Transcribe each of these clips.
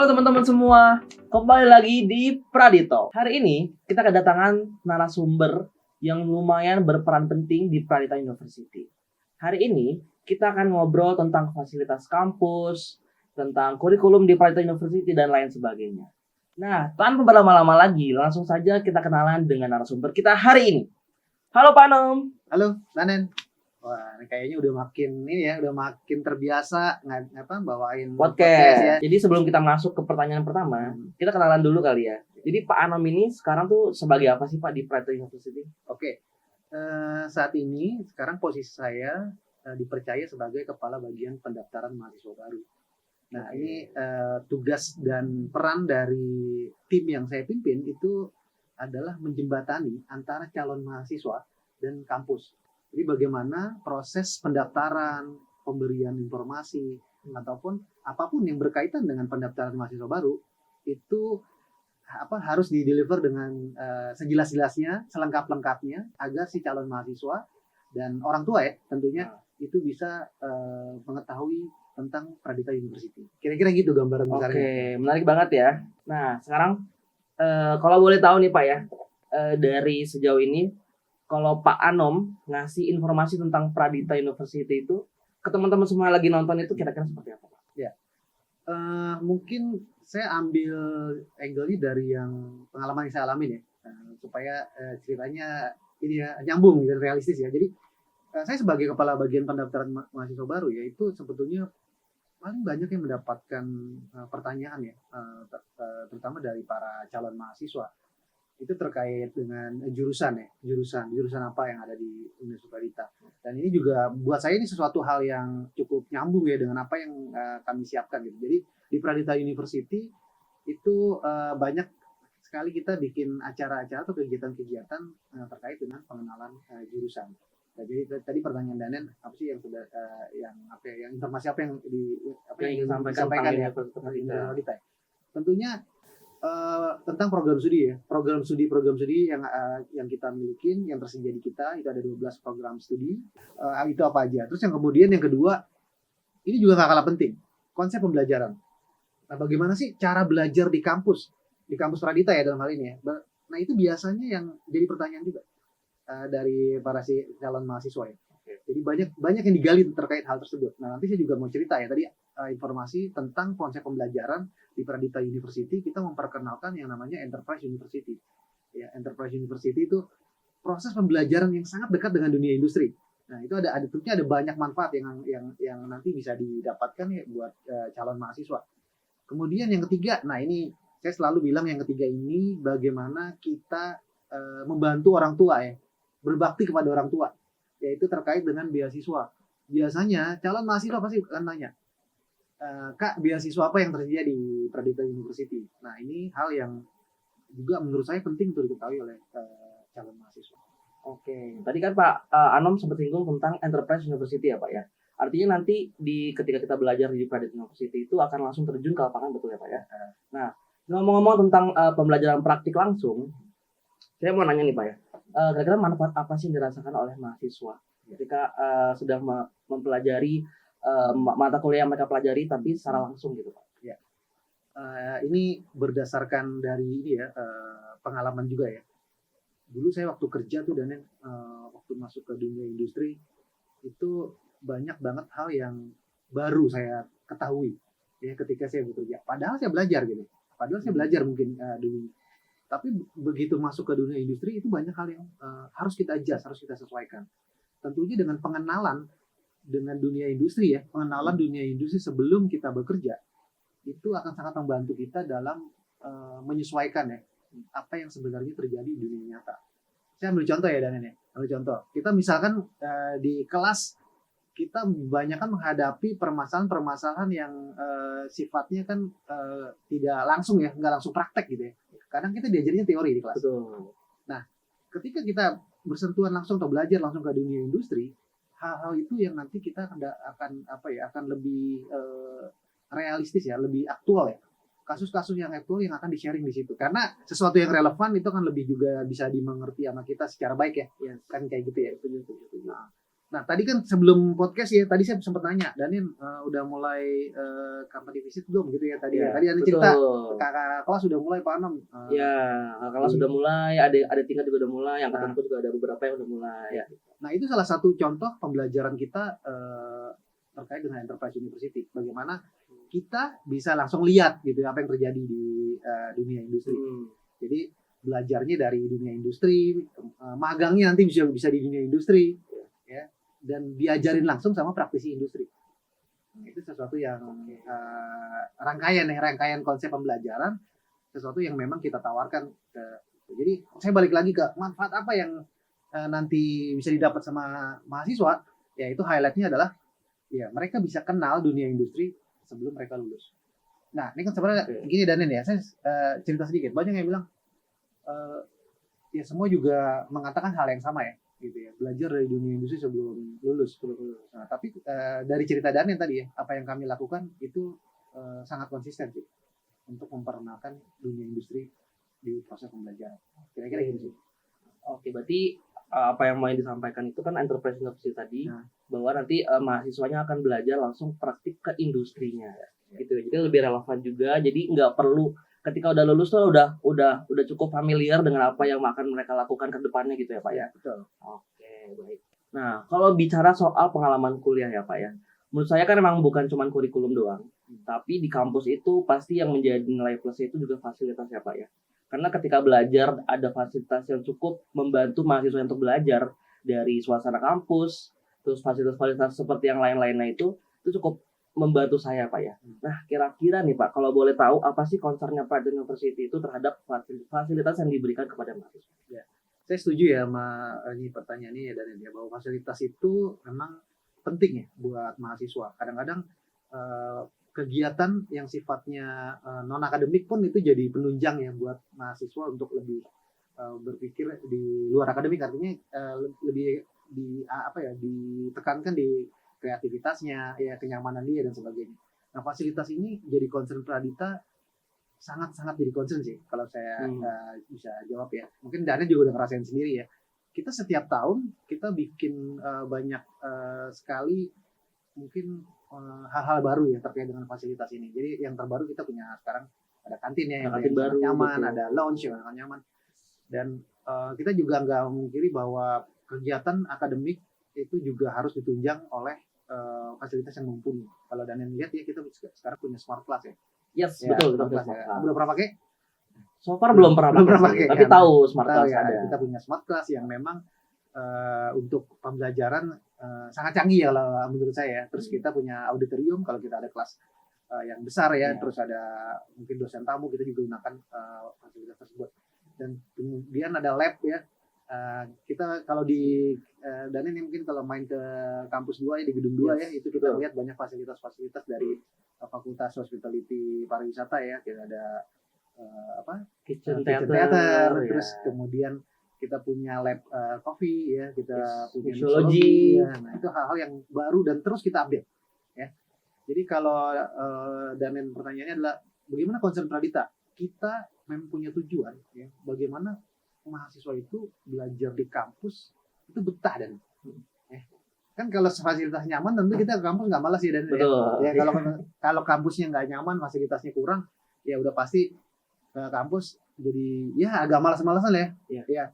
Halo teman-teman semua, kembali lagi di Pradito. Hari ini kita kedatangan narasumber yang lumayan berperan penting di Pradita University. Hari ini kita akan ngobrol tentang fasilitas kampus, tentang kurikulum di Pradita University dan lain sebagainya. Nah, tanpa berlama-lama lagi, langsung saja kita kenalan dengan narasumber kita hari ini. Halo Pak Nom. Halo, Nanen. Wah, ini kayaknya udah makin terbiasa bawain Podcast ya. Jadi sebelum kita masuk ke pertanyaan pertama, kita kenalan dulu kali ya. Jadi Pak Anom ini sekarang tuh sebagai apa sih Pak di Pradita University? Oke. Saat ini sekarang posisi saya dipercaya sebagai kepala bagian pendaftaran mahasiswa baru. Nah, ini tugas dan peran dari tim yang saya pimpin itu adalah menjembatani antara calon mahasiswa dan kampus. Jadi bagaimana proses pendaftaran, pemberian informasi, ataupun apapun yang berkaitan dengan pendaftaran mahasiswa baru itu harus di-deliver dengan sejelas-jelasnya, selengkap-lengkapnya agar si calon mahasiswa dan orang tua ya tentunya itu bisa mengetahui tentang Pradita University. Kira-kira gitu gambaran besarnya. Oke, menarik banget ya. Nah, sekarang kalau boleh tahu nih Pak ya, dari sejauh ini kalau Pak Anom ngasih informasi tentang Pradita University itu ke teman-teman semua yang lagi nonton itu kira-kira seperti apa Pak? Ya, mungkin saya ambil angle-nya dari yang pengalaman yang saya alami ya, supaya ceritanya ini ya nyambung dan realistis ya. Jadi saya sebagai kepala bagian pendaftaran mahasiswa baru ya itu sebetulnya paling banyak yang mendapatkan pertanyaan ya, terutama dari para calon mahasiswa. Itu terkait dengan jurusan apa yang ada di Universitas Pradita. Dan ini juga buat saya ini sesuatu hal yang cukup nyambung ya dengan apa yang kami siapkan gitu. Jadi di Pradita University itu banyak sekali kita bikin acara-acara atau kegiatan-kegiatan terkait dengan pengenalan jurusan. Nah, jadi tadi pertanyaan Danen apa sih yang sudah yang informasi apa yang disampaikan ya Pradita. Tentunya tentang program studi ya, program studi yang kita miliki, yang tersedia di kita itu ada 12 program studi. Itu apa aja. Terus yang kemudian yang kedua, ini juga gak kalah penting, konsep pembelajaran. Nah, bagaimana sih cara belajar di kampus Pradita ya dalam hal ini ya. Nah, itu biasanya yang jadi pertanyaan juga dari para calon mahasiswa ya. Jadi banyak yang digali terkait hal tersebut. Nah, nanti saya juga mau cerita ya tadi informasi tentang konsep pembelajaran di Pradita University. Kita memperkenalkan yang namanya Enterprise University. Ya, Enterprise University itu proses pembelajaran yang sangat dekat dengan dunia industri. Nah, itu tentunya ada banyak manfaat yang nanti bisa didapatkan ya buat calon mahasiswa. Kemudian yang ketiga, nah ini saya selalu bilang yang ketiga ini bagaimana kita membantu orang tua ya, berbakti kepada orang tua. Yaitu terkait dengan beasiswa. Biasanya calon mahasiswa pasti akan tanya, Kak, beasiswa apa yang tersedia di Pradita University? Nah, ini hal yang juga menurut saya penting untuk diketahui oleh calon mahasiswa. Oke, tadi kan Pak Anom sempat singgung tentang Enterprise University ya Pak ya. Artinya nanti ketika kita belajar di Pradita University itu akan langsung terjun ke lapangan, betul ya Pak ya? Nah, ngomong-ngomong tentang pembelajaran praktik langsung, saya mau nanya nih Pak ya. Kira-kira manfaat apa sih yang dirasakan oleh mahasiswa ketika sudah mempelajari mata kuliah yang mereka pelajari tapi secara langsung gitu Pak? Ya. Ini berdasarkan dari ini ya pengalaman juga ya. Dulu saya waktu kerja tuh dan waktu masuk ke dunia industri itu banyak banget hal yang baru saya ketahui ya ketika saya bekerja. Padahal saya belajar mungkin dulu. Tapi begitu masuk ke dunia industri itu banyak hal yang harus kita adjust, harus kita sesuaikan. Tentunya dengan pengenalan dengan dunia industri ya, pengenalan dunia industri sebelum kita bekerja itu akan sangat membantu kita dalam menyesuaikan ya apa yang sebenarnya terjadi di dunia nyata. Saya ambil contoh ya Danen ya, kita misalkan di kelas kita banyak kan menghadapi permasalahan yang sifatnya kan tidak langsung ya, nggak langsung praktek gitu ya. Kadang kita diajarnya teori di kelas. Betul. Nah, ketika kita bersentuhan langsung atau belajar langsung ke dunia industri, hal-hal itu yang nanti kita akan lebih realistis ya, lebih aktual ya. Kasus-kasus yang aktual yang akan di-sharing di situ. Karena sesuatu yang relevan itu kan lebih juga bisa dimengerti sama kita secara baik ya. Yes. Kan kayak gitu ya. Setuju. Nah, Nah, tadi kan sebelum podcast ya, tadi saya sempat nanya, Danin udah mulai company visit belum gitu ya tadi ya. Iya, Tadi ada cerita kakak kelas sudah mulai Pak Anam. ya, kelas sudah mulai, ada tingkat juga udah mulai, angkatanku juga ada beberapa yang udah mulai. Ya. Nah, itu salah satu contoh pembelajaran kita terkait dengan Enterprise University. Bagaimana kita bisa langsung lihat gitu apa yang terjadi di dunia industri. Jadi belajarnya dari dunia industri, magangnya nanti bisa di dunia industri, ya, dan diajarin langsung sama praktisi industri. Itu sesuatu yang rangkaian konsep pembelajaran, sesuatu yang memang kita tawarkan. Jadi saya balik lagi ke manfaat apa yang nanti bisa didapat sama mahasiswa, yaitu highlightnya adalah ya mereka bisa kenal dunia industri sebelum mereka lulus. Nah, ini kan sebenarnya gini Danen ya, saya cerita sedikit. Banyak yang bilang ya semua juga mengatakan hal yang sama ya, gitu ya. Belajar dari dunia industri sebelum lulus. Nah, tapi dari cerita Danen tadi ya, apa yang kami lakukan itu sangat konsisten sih untuk memperkenalkan dunia industri di proses pembelajaran. Kira-kira gitu sih. Oke, berarti apa yang mau disampaikan itu kan Enterprise University tadi, bahwa nanti mahasiswanya akan belajar langsung praktik ke industrinya, gitu. Jadi lebih relevan juga. Jadi nggak perlu ketika udah lulus tuh udah cukup familiar dengan apa yang akan mereka lakukan ke depannya gitu ya Pak ya. Betul. Oke, baik. Nah, kalau bicara soal pengalaman kuliah ya Pak ya, menurut saya kan memang bukan cuma kurikulum doang, tapi di kampus itu pasti yang menjadi nilai plusnya itu juga fasilitas ya Pak ya. Karena ketika belajar ada fasilitas yang cukup membantu mahasiswa untuk belajar, dari suasana kampus, terus fasilitas-fasilitas seperti yang lain-lainnya itu cukup membantu saya Pak ya. Nah, kira-kira nih Pak, kalau boleh tahu apa sih concernnya Pride University itu terhadap fasilitas yang diberikan kepada mahasiswa? Ya, saya setuju ya sama ini pertanyaan ini ya, dan ya bahwa fasilitas itu memang penting ya buat mahasiswa. Kadang-kadang kegiatan yang sifatnya non akademik pun itu jadi penunjang ya buat mahasiswa untuk lebih berpikir di luar akademik, artinya lebih ditekankan di kreativitasnya, ya kenyamanan dia dan sebagainya. Nah, fasilitas ini jadi concern Pradita sangat-sangat jadi concern sih kalau saya bisa jawab ya. Mungkin Daniel juga udah ngerasain sendiri ya. Kita setiap tahun kita bikin banyak sekali mungkin hal-hal baru ya terkait dengan fasilitas ini. Jadi yang terbaru kita punya sekarang ada kantin ya yang baru, nyaman, betul. ada lounge yang nyaman, dan kita juga nggak memungkiri bahwa kegiatan akademik itu juga harus ditunjang oleh fasilitas yang mumpuni. Kalau Daniel lihat ya, kita sekarang punya smart class ya. Yes, ya, betul. Udah pernah pakai? So far belum pernah pakai, tapi tahu smart class ya, ada. Kita punya smart class yang memang untuk pembelajaran sangat canggih ya kalau menurut saya. Terus kita punya auditorium kalau kita ada kelas yang besar ya. Terus ada mungkin dosen tamu, kita juga gunakan fasilitas tersebut. Dan kemudian ada lab ya. Kita kalau di dan ini mungkin kalau main ke kampus 2 ya, di gedung 2 ya, itu kita lihat banyak fasilitas-fasilitas dari Fakultas Hospitality Pariwisata ya. Kita ada kitchen theater, terus kemudian kita punya lab coffee ya, kita punya mixology ya. Nah, itu hal-hal yang baru dan terus kita update ya. Jadi kalau Danen pertanyaannya adalah bagaimana concern Pradita? Kita memang punya tujuan ya, bagaimana mahasiswa itu belajar di kampus itu betah dan kan kalau fasilitas nyaman tentu kita ke kampus nggak malas ya, dan ya kalau kampusnya nggak nyaman, fasilitasnya kurang, ya udah pasti ke kampus jadi ya agak malas-malasan ya. Ya.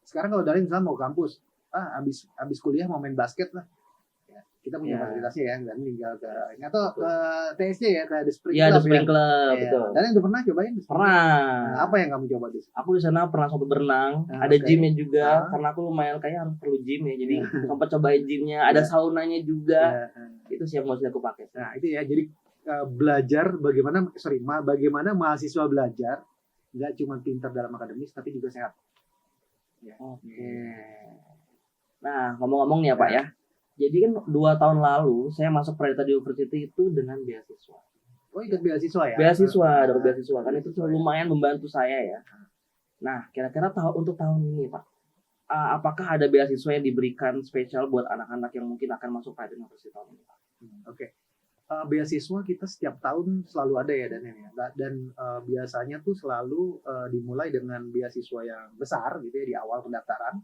Sekarang kalau dari misalnya mau kampus, habis kuliah mau main basket lah. Ya, kita punya fasilitasnya ya, dan tinggal ke atau ke TSC ya, ke The Spring Club. Iya, The Spring Club, betul. Dan udah pernah cobain? Pernah. Nah, apa yang kamu coba di sana? Aku di sana pernah sempat berenang, ada gymnya juga, karena aku lumayan kayaknya harus perlu gym ya, jadi sempat cobain gymnya, ada saunanya juga. Itu sih yang mau aku pakai. Nah, itu ya, jadi belajar bagaimana mahasiswa belajar nggak cuma pintar dalam akademis tapi juga sehat. Ya. Oke. Nah, ngomong-ngomong nih ya Pak ya. Jadi kan 2 tahun lalu saya masuk Pradita University itu dengan beasiswa. Oh, ikut beasiswa ya? Beasiswa, dapat beasiswa kan itu lumayan membantu saya ya. Nah, kira-kira untuk tahun ini Pak, apakah ada beasiswa yang diberikan spesial buat anak-anak yang mungkin akan masuk Pradita University tahun ini Pak? Oke. Beasiswa kita setiap tahun selalu ada ya, dan biasanya tuh selalu dimulai dengan beasiswa yang besar gitu ya di awal pendaftaran.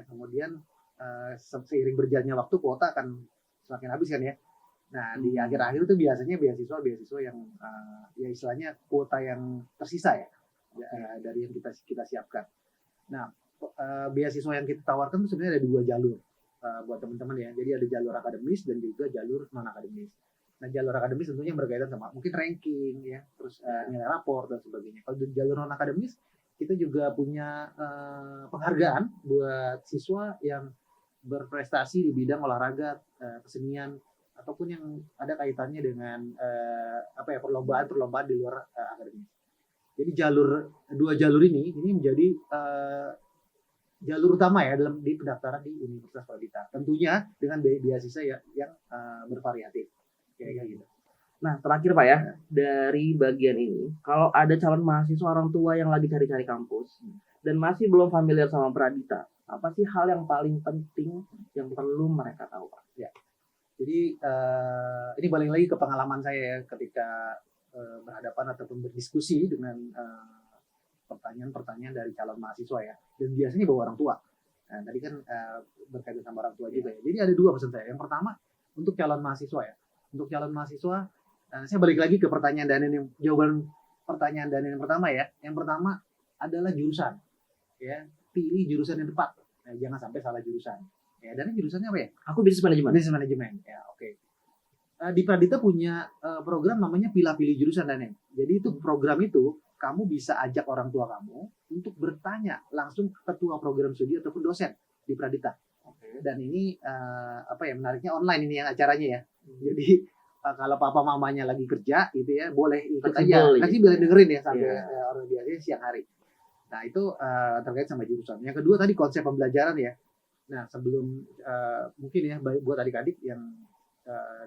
Kemudian seiring berjalannya waktu kuota akan semakin habis kan ya. Nah di akhir-akhir itu biasanya beasiswa yang ya istilahnya kuota yang tersisa ya, dari yang kita siapkan. Nah beasiswa yang kita tawarkan itu sebenarnya ada 2 jalur buat teman-teman ya. Jadi ada jalur akademis dan juga jalur non akademis. Nah jalur akademis tentunya berkaitan sama mungkin ranking ya, terus nilai rapor dan sebagainya. Kalau di jalur non akademis kita juga punya penghargaan buat siswa yang berprestasi di bidang olahraga, kesenian ataupun yang ada kaitannya dengan perlombaan di luar akademis. Jadi 2 jalur ini menjadi jalur utama ya di pendaftaran di Universitas Pradita. Tentunya dengan beasiswa yang bervariatif. Kayak gitu. Nah, terakhir Pak ya, dari bagian ini, kalau ada calon mahasiswa orang tua yang lagi cari-cari kampus dan masih belum familiar sama Pradita, apa sih hal yang paling penting yang perlu mereka tahu Pak? Ya. Jadi ini balik lagi ke pengalaman saya ya, ketika berhadapan ataupun berdiskusi dengan pertanyaan-pertanyaan dari calon mahasiswa ya, dan biasanya bawa orang tua. Nah, tadi kan berkaitan sama orang tua juga ya. Jadi ada 2 pesan saya. Yang pertama untuk calon mahasiswa ya. Untuk calon mahasiswa, saya balik lagi ke jawaban pertanyaan Daniel yang pertama ya. Yang pertama adalah jurusan, ya. Pilih jurusan yang tepat. Nah, jangan sampai salah jurusan. Ya, dan jurusannya apa ya? Aku bisnis manajemen. Bisnis manajemen. Ya, oke. Di Pradita punya program namanya pilih jurusan Daniel. Jadi itu program itu kamu bisa ajak orang tua kamu untuk bertanya langsung ke ketua program studi ataupun dosen di Pradita. Dan ini menariknya online ini yang acaranya ya. Jadi kalau papa mamanya lagi kerja gitu ya, boleh ikut aja. Nanti boleh dengerin ya sampai orang biasanya siang hari. Nah itu terkait sama jurusan. Yang kedua tadi konsep pembelajaran ya. Nah sebelum mungkin ya buat adik-adik yang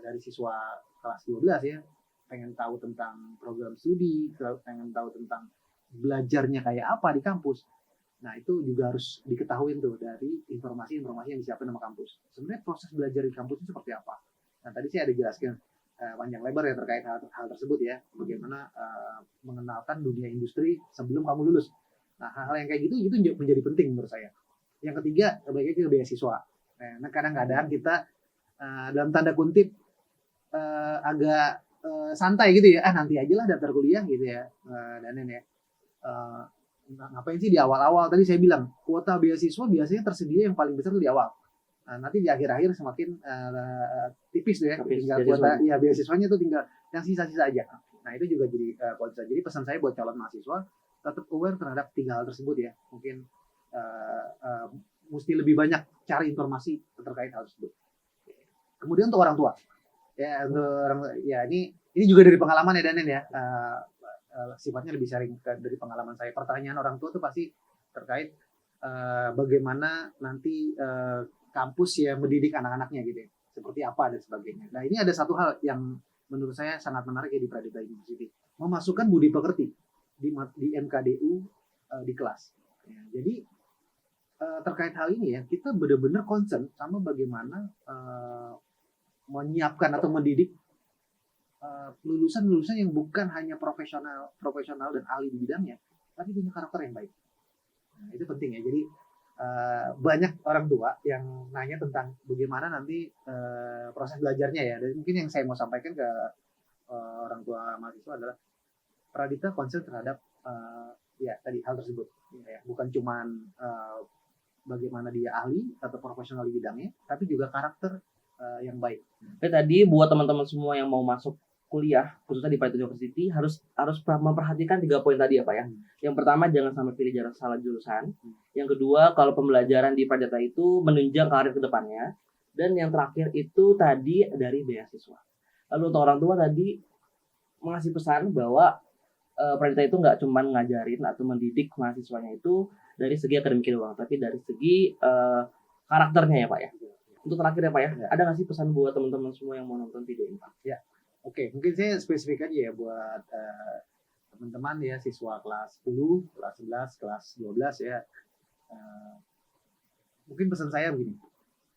dari siswa kelas 12 ya, pengen tahu tentang program studi, pengen tahu tentang belajarnya kayak apa di kampus. Nah itu juga harus diketahui tuh dari informasi-informasi yang disiapkan sama kampus. Sebenarnya proses belajar di kampus itu seperti apa? Nah tadi saya ada jelaskan panjang lebar ya terkait hal tersebut ya. Bagaimana mengenalkan dunia industri sebelum kamu lulus. Nah hal-hal yang kayak gitu itu menjadi penting menurut saya. Yang ketiga, baiknya ke beasiswa. Nah kadang-kadang kita dalam tanda kutip agak santai gitu ya. Nanti aja lah daftar kuliah gitu ya. Dan ya. Ngapain sih di awal-awal? Tadi saya bilang kuota beasiswa biasanya tersedia yang paling besar tuh di awal. Nanti di akhir-akhir semakin tipis tuh ya. Tinggal kuota ya beasiswanya tuh tinggal yang sisa-sisa aja. Nah itu juga jadi concern. Jadi pesan saya buat calon mahasiswa tetap aware terhadap 3 hal tersebut ya. Mungkin mesti lebih banyak cari informasi terkait hal tersebut. Kemudian untuk orang tua, ya untuk ini juga dari pengalaman ya Danen ya. Sifatnya lebih sharing dari pengalaman saya. Pertanyaan orang tua itu pasti terkait bagaimana nanti kampus ya mendidik anak-anaknya gitu ya, seperti apa dan sebagainya. Nah ini ada satu hal yang menurut saya sangat menarik ya di Pradita University, memasukkan budi pekerti di MKDU di kelas. Ya, jadi terkait hal ini ya kita benar-benar concern sama bagaimana menyiapkan atau mendidik lulusan-lulusan yang bukan hanya profesional dan ahli di bidangnya, tapi punya karakter yang baik. Nah, itu penting ya. Jadi banyak orang tua yang nanya tentang bagaimana nanti proses belajarnya ya. Dan mungkin yang saya mau sampaikan ke orang tua mahasiswa adalah Pradita concern terhadap tadi hal tersebut. Ya, bukan cuman bagaimana dia ahli atau profesional di bidangnya, tapi juga karakter yang baik. Tadi buat teman-teman semua yang mau masuk kuliah khususnya di Pradita University harus memperhatikan 3 poin tadi ya Pak ya. Yang pertama jangan sampai pilih salah jurusan. Yang kedua kalau pembelajaran di Pradita itu menunjang karir ke depannya. Dan yang terakhir itu tadi dari beasiswa. Lalu untuk orang tua tadi mengasih pesan bahwa Pradita itu nggak cuma ngajarin atau mendidik mahasiswanya itu dari segi akademik doang, tapi dari segi karakternya ya Pak ya. Untuk terakhir ya Pak ya, ada nggak sih pesan buat teman-teman semua yang mau nonton video ini Pak? Ya. Oke, mungkin saya spesifik aja ya buat teman-teman ya siswa kelas 10, kelas 11, kelas 12 ya. Mungkin pesan saya begini,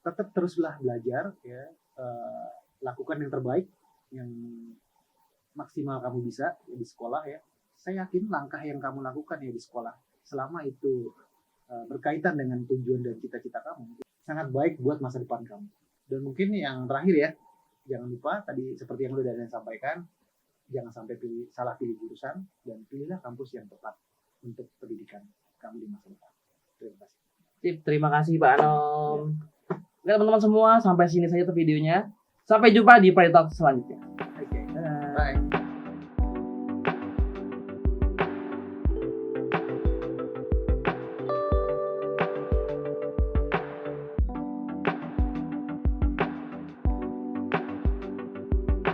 tetap teruslah belajar ya, lakukan yang terbaik, yang maksimal kamu bisa ya, di sekolah ya. Saya yakin langkah yang kamu lakukan ya di sekolah, selama itu berkaitan dengan tujuan dan cita-cita kamu, sangat baik buat masa depan kamu. Dan mungkin yang terakhir ya, jangan lupa tadi seperti yang udah Daniel sampaikan, jangan sampai salah pilih jurusan dan pilihlah kampus yang tepat untuk pendidikan kamu di masa depan. Terima kasih. Sip, terima kasih Pak Anom. Oke teman-teman semua, sampai sini saja tuh videonya. Sampai jumpa di Pride Talk selanjutnya. Oke, bye.